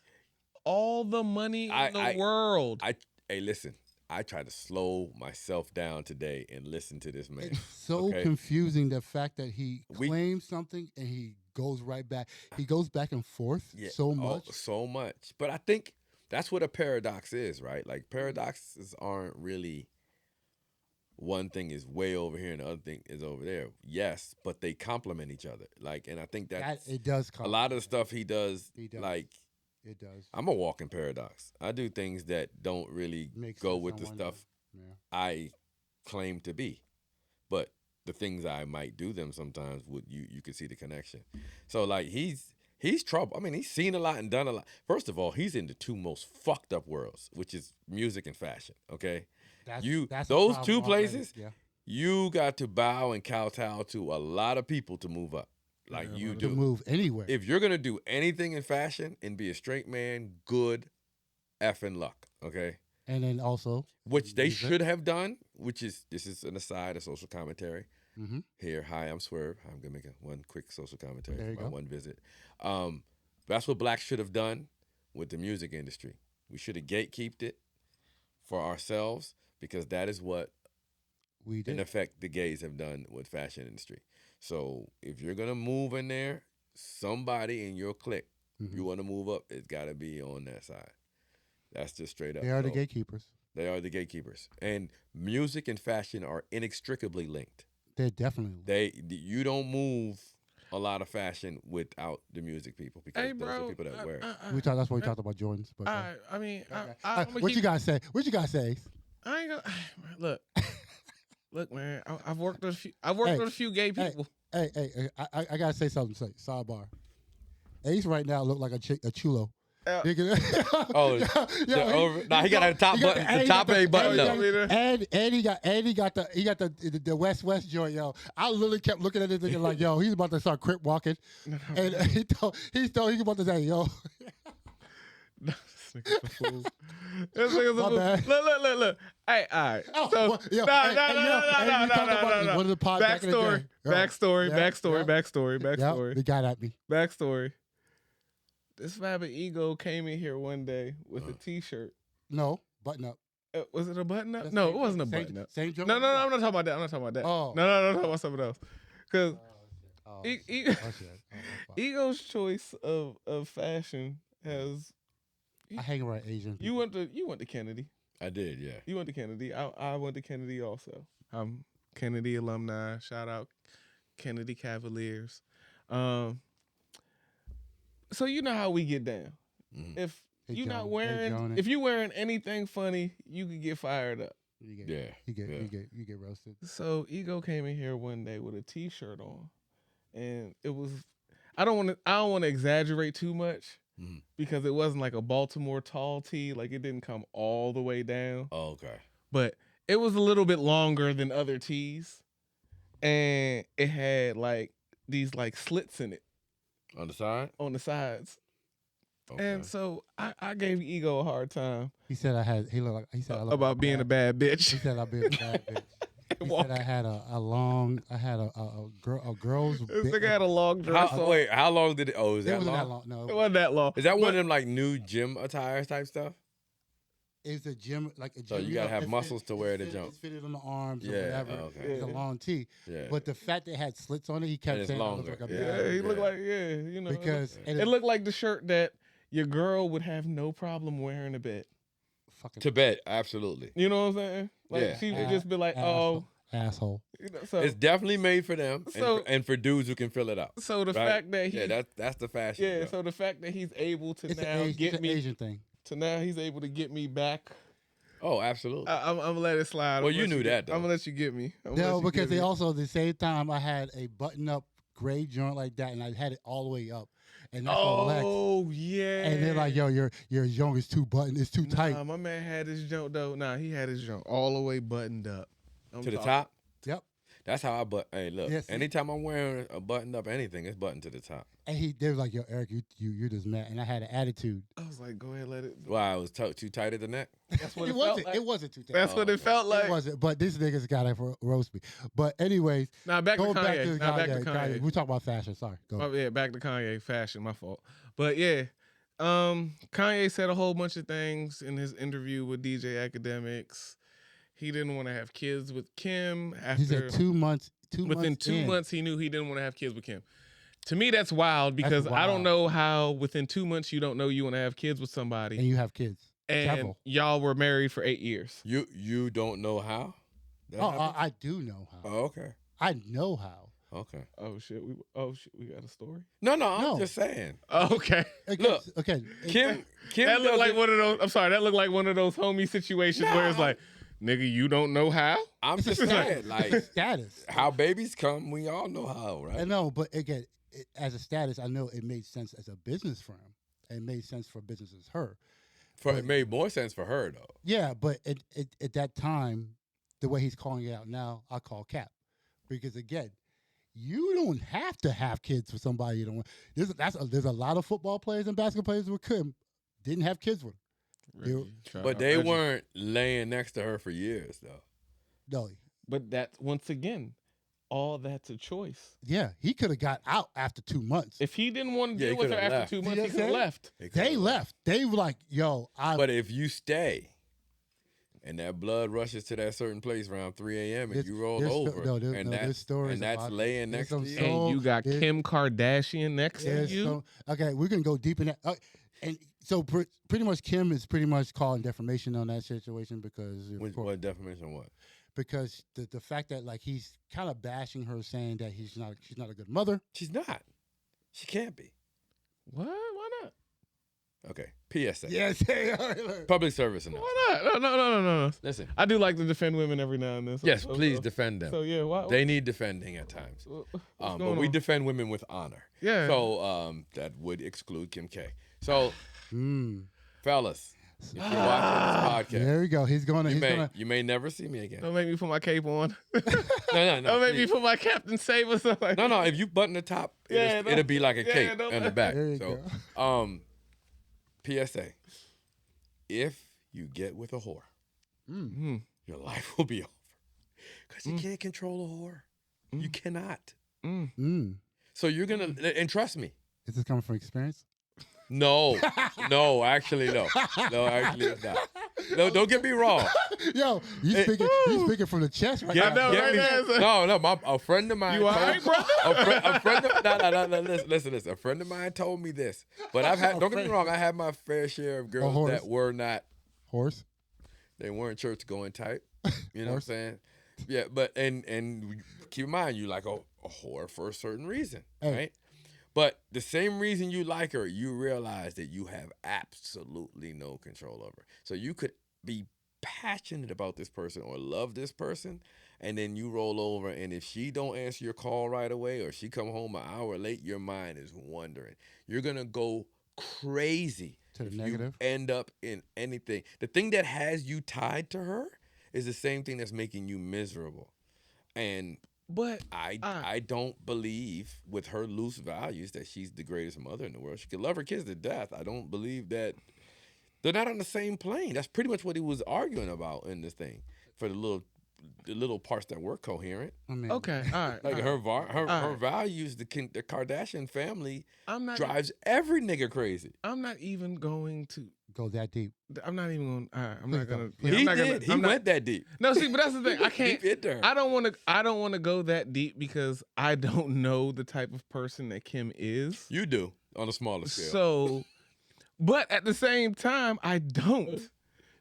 All the money in the world. Hey, listen. I tried to slow myself down today and listen to this man. It's so okay? confusing, the fact that he claims something and he goes right back. He goes back and forth so much. So much. But I think that's what a paradox is, right? Like paradoxes aren't really one thing is way over here and the other thing is over there. Yes, but they complement each other. Like, and I think that it does. A lot of the stuff he does. Like. It does. I'm a walking paradox. I do things that don't really go with the stuff I claim to be. But the things I might do them sometimes would you could see the connection. So like he's trouble. I mean, he's seen a lot and done a lot. First of all, he's in the two most fucked up worlds, which is music and fashion. Okay? That's those two places, you got to bow and kowtow to a lot of people to move up. Like you do. To move anywhere. If you're going to do anything in fashion and be a straight man, good effing luck, okay? And then also. Which they should have done, this is an aside, a social commentary. Mm-hmm. Here, hi, I'm Swerve. I'm going to make one quick social commentary There you for my go. one visit. That's what blacks should have done with the music industry. We should have gatekeeped it for ourselves because that is what, we did. in effect, the gays have done with fashion industry. So if you're gonna move in there, somebody in your clique, you want to move up, it's got to be on that side. That's just straight up. They are the gatekeepers. They are the gatekeepers, and music and fashion are inextricably linked. They're definitely. You don't move a lot of fashion without the music people because those are people that wear it. That's why we talked about Jordans. But I mean, what you guys say? What you guys say? I ain't gonna look. Look, man, I've worked with a few. I've worked with a few gay people. Hey, I gotta say something. Sidebar. Ace right now look like a chulo. He got a top button. The top A button up. And he got the West joint, yo. I literally kept looking at this thinking like, yo, he's about to start crip walking, and he's about to say, yo. This nigga's a fool. This nigga's a My fool. bad. Look. Hey, all right. Oh, So, well, yo, no. we talked about one of the pod back in the day. Backstory. They got at me. Backstory. This fab eGogh came in here one day with a T-shirt. No, button up. Was it a button up? That's No, same- it wasn't a same- button up. Same joke. No, I'm not talking about that. Oh. No, I'm talking about something else. Because Oh, E- shit. E- Oh, shit. Oh, fuck. eGogh's choice of fashion has. I hang around Asian people. You went to Kennedy. I did, yeah. You went to Kennedy. I went to Kennedy also. I'm Kennedy alumni. Shout out Kennedy Cavaliers. So you know how we get down. Mhm. If Hey, you not Johnny. Hey, wearing, Johnny. if you wearing anything funny, you could get fired up. You get, Yeah. you get roasted. So eGogh came in here one day with a T-shirt on, and it was. I don't want to exaggerate too much Mhm. because it wasn't like a Baltimore tall tee. Like it didn't come all the way down. Oh, okay. But it was a little bit longer than other tees, and it had like these like slits in it On the side? on the sides. Okay. And so I gave eGogh a hard time He said I had. He looked like. He said I looked about like being a bad bitch. He said I've been a bad bitch. He said I had a long. I had a girl's. This nigga had a long dress on. Wait, how long did it? Oh, is It that wasn't long? that long. No, It wasn't that long. Is that one of them like new gym attire type stuff? it's a gym like a gym. So you gotta have it's muscles to wear the fitted- jump. It's fitted on the arms or Yeah, whatever. okay. It's a Yeah. long tee. Yeah. But the fact that it had slits on it, he kept it's saying I longer. looked like a Yeah, bad Yeah, he bitch. looked like you know. Because it looked like the shirt that your girl would have no problem wearing to bed. fucking To bed, absolutely. You know what I'm saying? Like Yeah. she would just be like, oh, asshole. you know, so It's definitely made for them So- and for dudes who can fill it out. so the right? fact that he Yeah, that's the fashion. yeah, bro. so the fact that he's able to It's now an get me Asian thing. to now he's able to get me back. Oh, absolutely. I'm gonna let it slide. Well, I'm gonna you let knew get- that, though. I'm gonna let you get me. I'm gonna No, let you because get they me. also at the same time I had a button-up gray joint like that, and I had it all the way up, and that's what Lex. Oh yeah. And they're like, "Yo, your joint is too button. It's too tight." Nah, my man had his junk though. Nah, he had his junk all the way buttoned up. I'm To the talking- top? Yep. That's how I Hey, look. Yeah, see? Anytime I'm wearing a button up anything, it's buttoned to the top. And they was like, "Yo, Eric, you're just mad." And I had an attitude. I was like, go ahead, let it. Why? It was too tight at the neck? That's what It it, felt wasn't. like. It wasn't too tight. That's what it felt like. It wasn't. But this nigga's got to roast me. But anyways, Nah, back to going back Kanye. to Nah, back to Kanye. Kanye. We talk about fashion. Sorry. Go. Oh, yeah, back to Kanye fashion. My fault. But yeah, Kanye said a whole bunch of things in his interview with DJ Akademiks. He didn't want to have kids with Kim after. He said 2 months. within 2 months, he knew he didn't want to have kids with Kim. To me, that's wild because I don't wild. know how within 2 months you don't know you want to have kids with somebody, and you have kids. and several. y'all were married for 8 years. You don't know how? That Oh, happened? I do know how. Oh, okay. I know how. Okay. Oh shit, we got a story. No, I'm No. just saying. Oh, okay. Okay, Look, okay. Kim That looked like doesn't- one of those. I'm sorry, that looked like one of those homie situations where it's Nah. like, nigga, you don't know how. I'm It's a just saying, like, status. how babies come, we all know how, I right? know, but again, as a status, I know it made sense as a business firm. It made sense for business as her. It made more sense for her, though. Yeah, but at that time, the way he's calling it out now, I call cap. Because again, you don't have to have kids with somebody you don't want. There's a lot of football players and basketball players with Kim didn't have kids with them. But they weren't laying next to her for years, though. No, But that once again, all that's a choice. yeah, he could have got out after 2 months. If he didn't want to Yeah, deal he with her could've after left. 2 months, See he what could I'm have saying? left. They They could've left. They were like, "Yo, But if you stay and that blood rushes to that certain place around 3 a.m. and This- you roll this sto- over, no, this- and no, that's, this story is and that's about- laying there's next to some you. soul- And you got it- Kim Kardashian next to There's you. some- okay, we're gonna go deep in that. And so pretty much Kim is pretty much calling defamation on that situation because of course- What definition? What? because the fact that like he's kind of bashing her, saying that she's not a good mother. She's not. She can't be. What? Why not? Okay. PSA. Yes, Public service announcement. Why not? No. Listen. I do like to defend women every now and then. So, Yes, so- please so- defend them. So yeah, why? They need defending at times. what's But going we on? defend women with honor. Yeah. So that would exclude Kim K. So, Mm. fellas, if you're watching this podcast, There we go. He's gonna. you may never see me again. Don't make me put my cape on. No. Don't make me please. put my Captain Save or something. No. If you button the top, Yeah, it'll be like a yeah, cape don't- in the back. There you So, PSA: if you get with a whore, Mm. your life will be over. Because you can't control a whore. You cannot. Mm. So you're going to, and trust me. Is this coming from experience? No, actually, no. No, actually, it's not. No, don't get me wrong. Yo, you speaking from the chest right Get, now. know, get right me, now. no, a friend of mine. You all right, brother? A friend of no, listen. A friend of mine told me this, but I've had. Don't get me wrong. I had my fair share of girls horse. that were not. Horse. They weren't church going type. You know what I'm saying? Yeah, but and keep in mind, you like a whore for a certain reason, right? But the same reason you like her, you realize that you have absolutely no control over. So you could be passionate about this person or love this person, and then you roll over, and if she don't answer your call right away or she come home an hour late, your mind is wondering. You're going to go crazy To the if negative. you end up in anything. The thing that has you tied to her is the same thing that's making you miserable. And But I don't believe with her loose values that she's the greatest mother in the world. She could love her kids to death. I don't believe that they're not on the same plane. That's pretty much what he was arguing about in this thing for the little parts that were coherent. I mean, okay, all right. Like all right. her values, the Kardashian family I'm not. drives every nigga crazy. I'm not even going to. go that deep. I'm not even going. All right, I'm not Please gonna. don't. Yeah, I'm He not did. gonna. He I'm not- went that deep. No, see, but that's the thing. I can't. Deep into her. I don't want to. I don't want to go that deep because I don't know the type of person that Kim is. You do on a smaller scale. So, but at the same time, I don't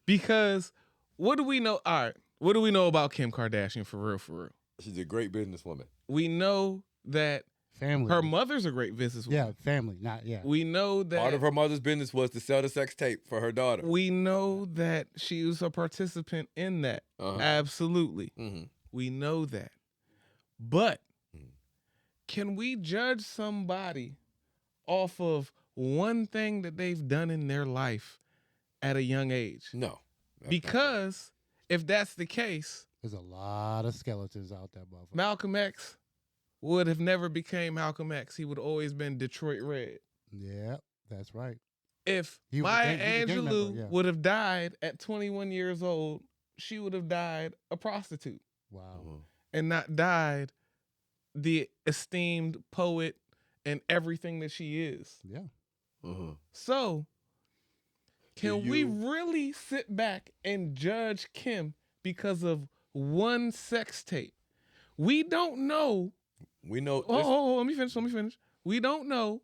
because what do we know? All right, what do we know about Kim Kardashian for real? For real, She's a great businesswoman. we know that Family. her mother's a great businesswoman. Yeah, family. Not We know that Part of her mother's business was to sell the sex tape for her daughter. we know that she was a participant in that. Uh-huh. Absolutely. Mm-hmm. We know that. But Mm. can we judge somebody off of one thing that they've done in their life at a young age? No. Because if that's the case, There's a lot of skeletons out there, motherfucker. Malcolm X would have never became Malcolm X. He would have always been Detroit Red. Yeah, that's right. If He was a Maya gang member, Angelou yeah. would have died at 21 years old, she would have died a prostitute Wow. Mhm. and not died the esteemed poet and everything that she is. Yeah. Mhm. So, can we you- really sit back and judge Kim because of one sex tape? We don't know. We know. Let me finish. We don't know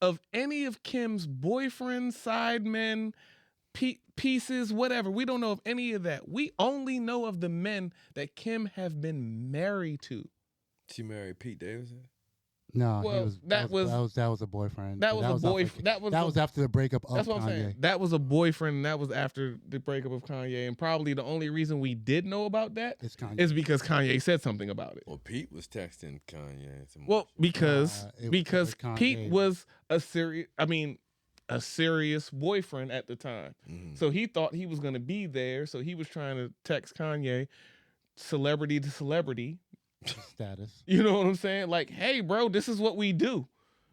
of any of Kim's boyfriends, side men, pieces, whatever. We don't know of any of that. We only know of the men that Kim have been married to. She married Pete Davidson. No, Well, that was a boyfriend. That was a after- boyfriend. That was after the breakup of That's what I'm Kanye. saying. That was a boyfriend, and that was after the breakup of Kanye. And probably the only reason we did know about that It's Kanye. is because Kanye said something about it. Well, Pete was texting Kanye. Well, because it because was Kanye. Pete was a serious boyfriend at the time. Mhm. So he thought he was going to be there. So he was trying to text Kanye, celebrity to celebrity. status. You know what I'm saying? Like, hey, bro, this is what we do.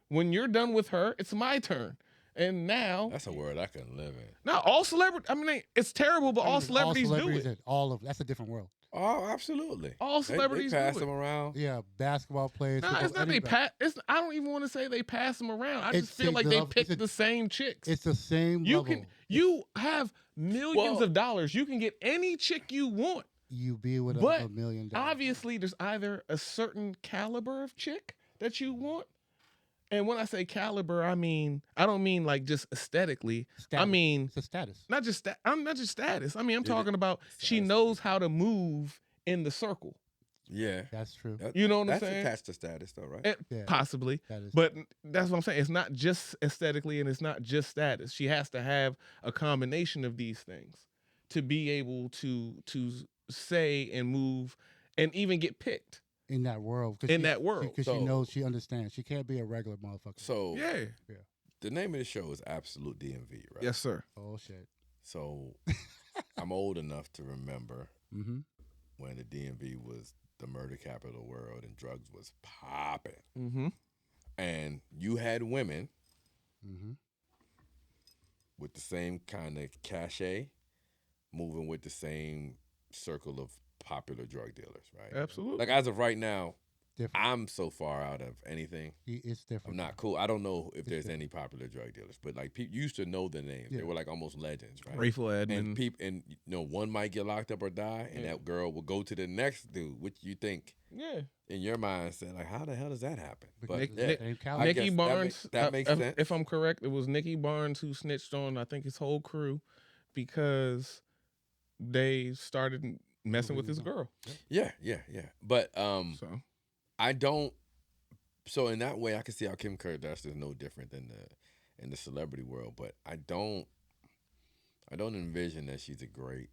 When you're done with her, it's my turn. And now, That's a word I couldn't live in. not all celebrities. I mean, it's terrible, but all celebrities do it. That's a different world. Oh, absolutely. All celebrities they pass do them it. around. Yeah, basketball players. No, football, it's not they anybody. pass. I don't even want to say they pass them around. I It's- just feel see, like the they level- pick it's a- the same chicks. It's the same You level. can you have millions Well- of dollars. You can get any chick you want. You be with But $1 million. Obviously, there's either a certain caliber of chick that you want. And when I say caliber, I don't mean like just aesthetically. Status. I mean It's a status. I'm not just status. I mean, I'm Yeah, talking about she status. knows how to move in the circle. Yeah. That's true. You know what I'm That's saying? attached to status, though, right? Yeah. Possibly. That is. But that's what I'm saying. It's not just aesthetically and it's not just status. She has to have a combination of these things to be able to say and move and even get picked. in that world. Because So- she knows, she understands. She can't be a regular motherfucker. So Yeah. the name of the show is Absolute DMV, right? Yes, sir. Oh shit. So I'm old enough to remember Mm-hmm. when the DMV was the murder capital of the world and drugs was popping. Mm-hmm. And you had women Mm-hmm. with the same kind of cachet moving with the same circle of popular drug dealers, right? Absolutely. Like as of right now, Different. I'm so far out of anything. It's different. I'm not cool. I don't know if there's different. any popular drug dealers, but like people used to know the names. They Yeah. were like almost legends, right? Grateful And Edmond. people, and you know, one might get locked up or die, and that girl will go to the next dude, which you think Yeah. in your mind said like, how the hell does that happen? Because But it's yeah, the same caliber. Nikki guess Barnes. that makes sense. If I'm correct, it was Nikki Barnes who snitched on I think his whole crew because they started messing with this girl. yeah. But So I don't. So in that way, I can see how Kim Kardashian is no different than in the celebrity world. But I don't envision that she's a great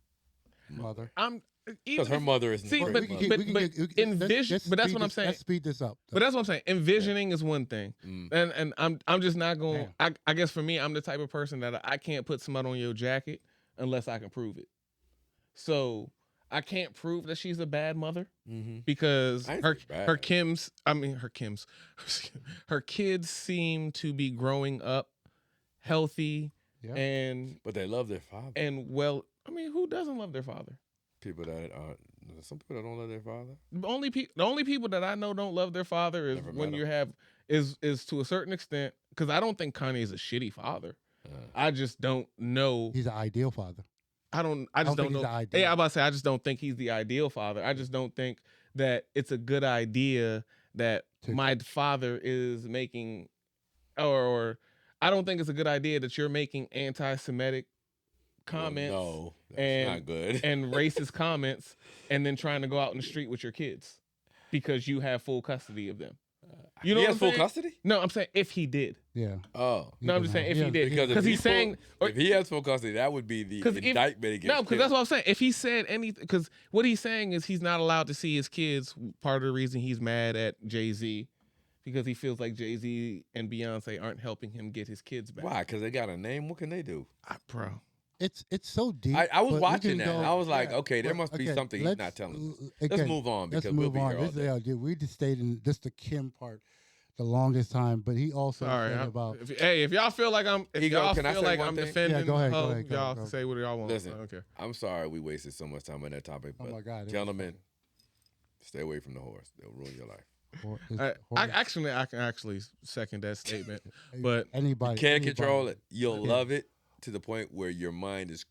Mother. I'm because her mother is. See, a but- great mother. but that's what I'm saying. Let's speed this up. But that's what I'm saying. Envisioning is one thing, Mm. and I'm just not going. I guess for me, I'm the type of person that I can't put smut on your jacket unless I can prove it. So I can't prove that she's a bad mother Mhm. because I ain't her say bad. her her kids seem to be growing up healthy Yeah. and But they love their father. well. I mean, who doesn't love their father? People that are some people that don't love their father. The only people that I know don't love their father is Never when met you have is to a certain extent because I don't think Kanye is a shitty father. I just don't know. He's an ideal father. I just don't think he's know. the ideal. Yeah, I'm about to say I just don't think he's the ideal father. I just don't think that it's a good idea that my father is making, or I don't think it's a good idea that you're making anti-Semitic comments. Well, no, that's and not good. and racist comments, and then trying to go out in the street with your kids because you have full custody of them. You know he what has I'm full saying? custody. No, I'm saying if he did. Yeah. Oh, No, I'm just saying if he did because because if he's saying. if he has full custody, that would be the 'Cause if- indictment against. No, because him. that's what I'm saying. If he said anything, because what he's saying is he's not allowed to see his kids. Part of the reason he's mad at Jay-Z, because he feels like Jay-Z and Beyonce aren't helping him get his kids back. Why? Because they got a name. What can they do? Bro. It's so deep. I was but we watching can that. go- and I was like, yeah, okay, there but- must be okay, something he's not telling us. Okay, Let's move on because let's we'll move be on. here all This, day. yeah, we just stayed in just the Kim part the longest time, but he also Sorry. said about If y'all feel like I'm, if eGogh, y'all can I feel say like one I'm thing? defending, Yeah, go ahead, Ho, go ahead, y'all go. can say what y'all want. Listen, I don't care. I'm sorry we wasted so much time on that topic, Oh but my God, it was gentlemen, stay away from the horse. They'll ruin your life. I can actually second that statement, but anybody Can't control it. You'll love it to the point where your mind is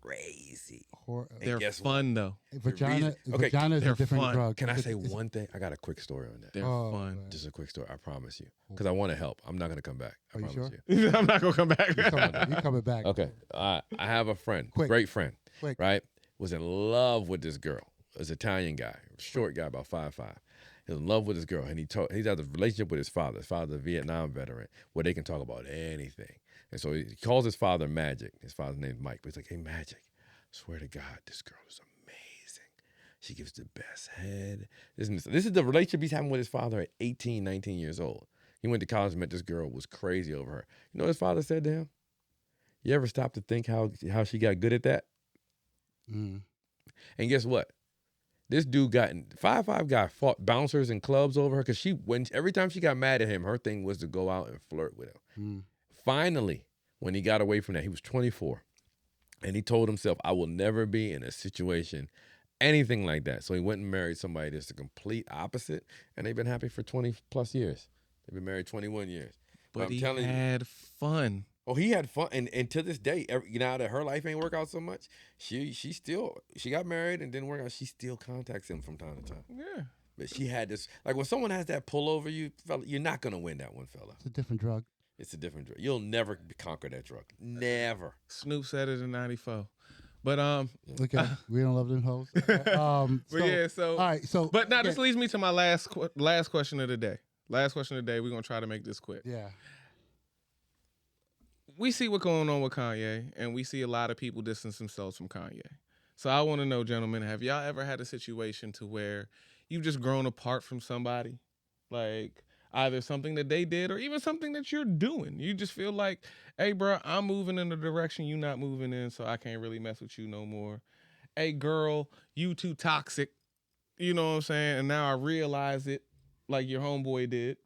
crazy. And they're guess fun though. Vagina, Okay, vagina is they're a different fun. drug. Can I say It's- one thing? I got a quick story on that. They're Oh, fun. man. Just a quick story. I promise you, because I want to help. I'm not gonna come back. I Are you promise sure? you. I'm not gonna come back. You coming back? Okay. I have a friend, Quick. great friend, Quick. right? Was in love with this girl. This Italian guy, short guy, about 5'5". He was in love with this girl, and he's had a relationship with his father. His father's a Vietnam veteran, where they can talk about anything. And so he calls his father Magic. His father's name's Mike, but he's like, "Hey, Magic, swear to God, this girl is amazing. She gives the best head." This is the relationship he's having with his father at 18, 19 years old. He went to college and met this girl, was crazy over her. You know what his father said to him? You ever stop to think how she got good at that? Mm. And guess what? This dude got 5'5" guy fought bouncers and clubs over her because every time she got mad at him, her thing was to go out and flirt with him. Mm. Finally, when he got away from that, he was 24. And he told himself, I will never be in a situation, anything like that. So he went and married somebody that's the complete opposite. And they've been happy for 20 plus years. They've been married 21 years. But I'm he telling you. had fun. Oh, he had fun, and to this day, now that her life ain't work out so much, she got married and didn't work out. She still contacts him from time to time. Yeah. But she had this, like when someone has that pull over you, fella, you're not gonna win that one, fella. It's a different drug. It's a different drug. You'll never conquer that drug. Never. Snoop said it in '94. But Look at we don't love them hoes. but yeah, so all right, so but now this leads me to my last question of the day. Last question of the day. We're gonna try to make this quick. yeah. We see what's going on with Kanye, and we see a lot of people distance themselves from Kanye. So I want to know, gentlemen, have y'all ever had a situation to where you've just grown apart from somebody? Like either something that they did or even something that you're doing. You just feel like, hey, bro, I'm moving in the direction you're not moving in, so I can't really mess with you no more. Hey, girl, you too toxic. You know what I'm saying? And now I realize it like your homeboy did.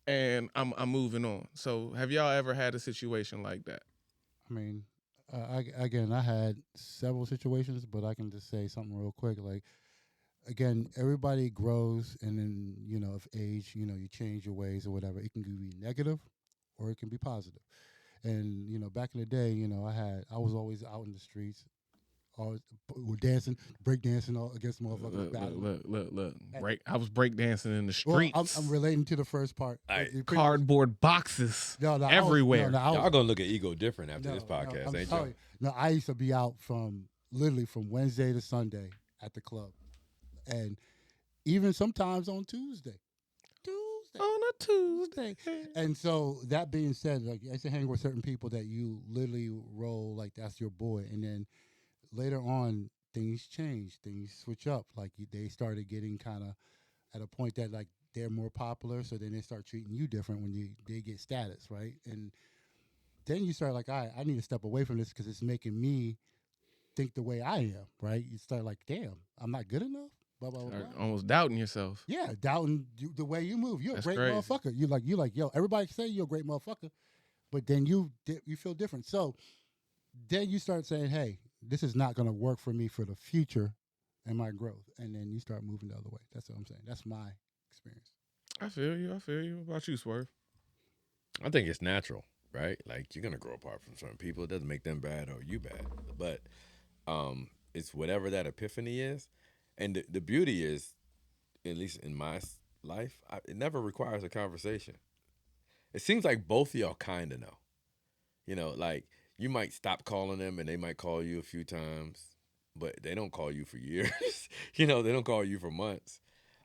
And I'm moving on. So have y'all ever had a situation like that? I mean, Again, I had several situations, but I can just say something real quick. Like, again, everybody grows, and then of age, you change your ways or whatever. It can be negative, or it can be positive. And back in the day, I was always out in the streets, always dancing, break dancing against motherfuckers. Look. I was breakdancing in the Well, streets. I'm relating to the first part. All right. Cardboard boxes No, everywhere. Y'all gonna look at eGogh different after this podcast, I'm ain't sorry. No, I used to be out literally from Wednesday to Sunday at the club, and even sometimes on Tuesday. On a Tuesday. And so that being said, like I used to hang with certain people that you literally roll like that's your boy, and then later on things change, things switch up. Like they started getting kind of at a point that like they're more popular, so then they start treating you different when they get status, right? And then you start like, all right, I need to step away from this because it's making me think the way I am, right? You start like, damn, I'm not good enough. Blah, blah, blah, blah. Almost doubting yourself. Yeah, doubting the way you move. You're That's a great crazy. motherfucker. You like, yo, everybody can say you're a great motherfucker, but then you feel different. So then you start saying, hey, this is not going to work for me for the future and my growth. And then you start moving the other way. That's what I'm saying. That's my experience. I feel you. What about you, Swerve? I think it's natural, right? Like you're gonna grow apart from certain people. It doesn't make them bad or you bad, but it's whatever that epiphany is. And the beauty is, at least in my life, it never requires a conversation. It seems like both of y'all kind of know. Like you might stop calling them and they might call you a few times, but they don't call you for years. They don't call you for months.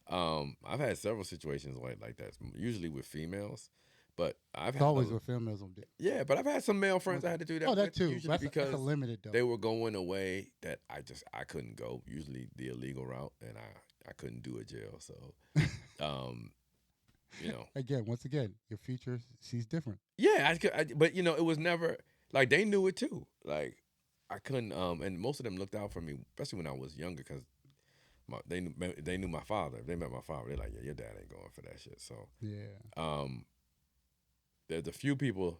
I've had several situations like that, usually with females, but I've had always with females on dick. Yeah, but I've had some male friends I had to do that. Oh, that with, too. usually That's because a limited though. they were going a way that I couldn't go. Usually the illegal route, and I couldn't do a jail. So, Once again, your future sees different. Yeah, but it was never like they knew it too. Like I couldn't. And most of them looked out for me, especially when I was younger, because they knew my father. If they met my father, they're like, yeah, your dad ain't going for that shit. So yeah. There's a few people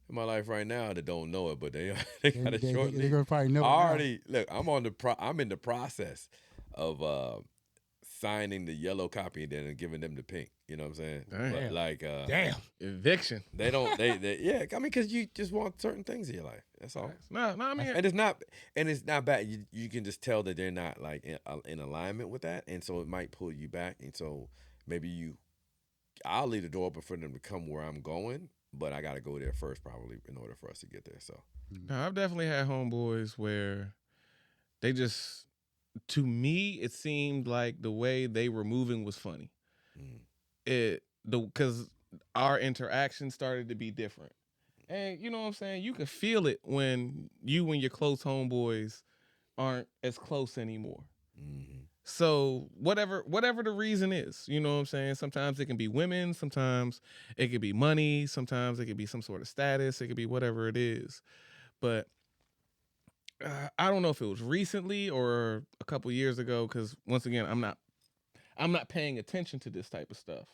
in my life right now that don't know it, but they got a short. They're gonna probably know. Look. I'm in the process of signing the yellow copy and then giving them the pink. You know what I'm saying? Damn. But damn Eviction. They don't. Yeah. I mean, because you just want certain things in your life. That's all. No, I mean, and it's not bad. You can just tell that they're not like in alignment with that, and so it might pull you back. And so maybe I'll leave the door open for them to come where I'm going, but I got to go there first probably in order for us to get there. So I've definitely had homeboys where they just, to me, it seemed like the way they were moving was funny. Because our interaction started to be different. And you know what I'm saying? You can feel it when you and your close homeboys aren't as close anymore. Mm-hmm. So whatever the reason is, you know what I'm saying? Sometimes it can be women, sometimes it could be money, sometimes it could be some sort of status, it could be whatever it is. But I don't know if it was recently or a couple years ago, because once again, I'm not paying attention to this type of stuff.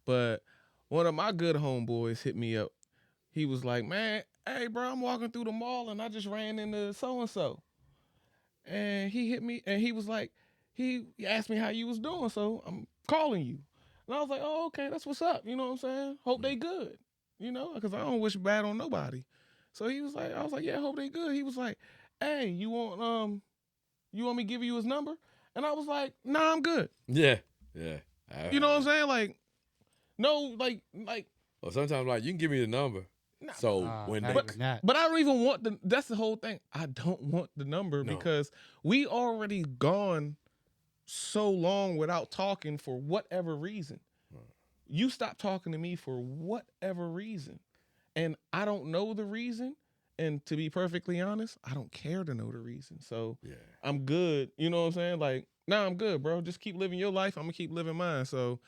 But one of my good homeboys hit me up. He was like, man, hey bro, I'm walking through the mall and I just ran into so-and-so. And he hit me and he was like, he asked me how you was doing, so I'm calling you. And I was like, oh, okay, that's what's up. You know what I'm saying? Hope they good. Because I don't wish bad on nobody. So I was like, yeah, hope they good. He was like, hey, you want me to give you his number? And I was like, nah, I'm good. Yeah. You know what I'm saying? Like, no, like. Well, sometimes like you can give me the number. Nah, so when they, but I don't even want that's the whole thing. I don't want the number because we already gone so long without talking for whatever reason. You stopped talking to me for whatever reason. And I don't know the reason. And to be perfectly honest, I don't care to know the reason. So I'm good. You know what I'm saying? Like, nah, I'm good, bro. Just keep living your life. I'm gonna keep living mine. So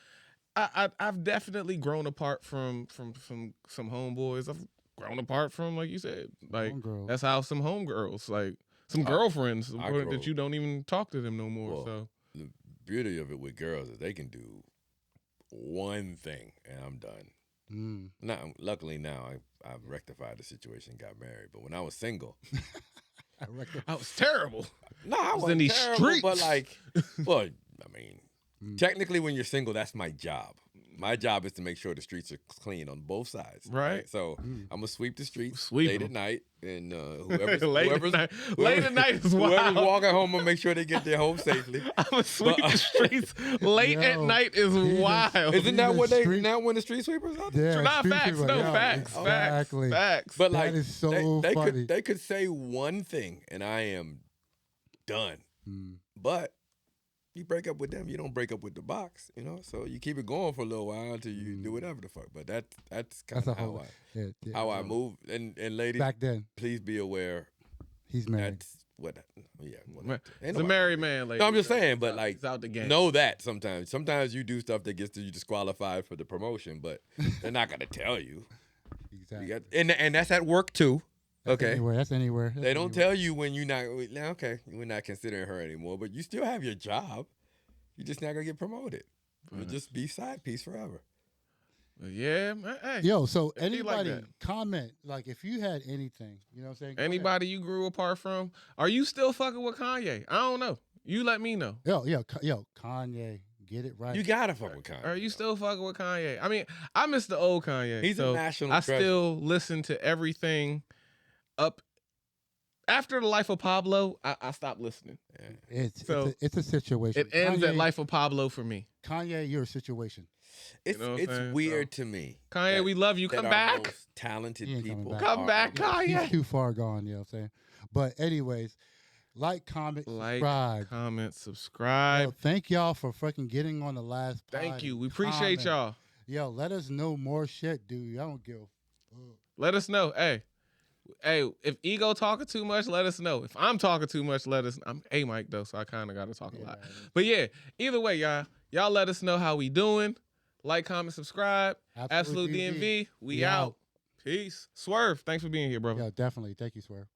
I've definitely grown apart from some homeboys. I've grown apart from, like you said, like that's how some homegirls, like some girlfriends that you don't even talk to them no more. Well, so the beauty of it with girls is they can do one thing and I'm done. Now, luckily now I've rectified the situation, got married. But when I was single, I reckon. I was terrible. no, I was in wasn't these terrible, but streets. like, well, I mean, technically, when you're single, that's my job. My job is to make sure the streets are clean on both sides. Right. So I'm gonna sweep the streets Sweep late 'em. at night, and Late at night is whoever's wild. walking home, will make sure they get their home safely. I'm gonna sweep the streets late at Yo, night is wild. Isn't that These what are they? street- Not when the street sweepers out there? Yeah, Not street facts, people, no yeah, facts, exactly. facts. But That like, is so they funny. They could say one thing, and I am done. Mm. But you break up with them, you don't break up with the box, you know. So you keep it going for a little while until you do whatever the fuck. But that's kind That's a of whole. how I move. And ladies, Back then, please be aware. he's married. That's what. Yeah, It's a married man, lady. No, I'm just saying, but like, He's out the game. know that sometimes you do stuff that gets you disqualified for the promotion, but they're not gonna tell you. Exactly. You got, and that's at work too. Okay. That's anywhere. They don't tell you when you're not, okay, we're not considering her anymore, but you still have your job. You're just not going to get promoted. You'll just be side piece forever. Yeah, man. Hey, Yo, so It'd be like anybody that. comment, like if you had anything, you know what I'm saying? Go ahead. anybody you grew apart from, are you still fucking with Kanye? I don't know. You let me know. Yo, Kanye, get it right. You got to fuck with Kanye. Are you still fucking with Kanye? I mean, I miss the old Kanye. He's a so national I treasure. still listen to everything up. After the Life of Pablo, I stopped listening. It's a situation. It ends at Kanye- Life of Pablo for me. Kanye, you're a situation. It's You know what I'm saying? weird to me. Kanye, that- we love you. that Come our back. most talented He ain't coming people. back. Come back, Kanye. He's too far gone, you know what I'm saying? But anyways, like, comment, Like, subscribe. comment, subscribe. Yo, thank y'all for fucking getting on the last pod. Thank you. We appreciate Comment. y'all. Yo, let us know more shit, dude. I don't give a fuck. Let us know. Hey, if eGogh talking too much, let us know. If I'm talking too much, let us. I'm Mike though, so I kind of got to talk a lot. But yeah, either way, y'all let us know how we doing. Like, comment, subscribe. Absolute DMV. We out. Peace. Swerve. Thanks for being here, bro. Yo, definitely. Thank you, Swerve.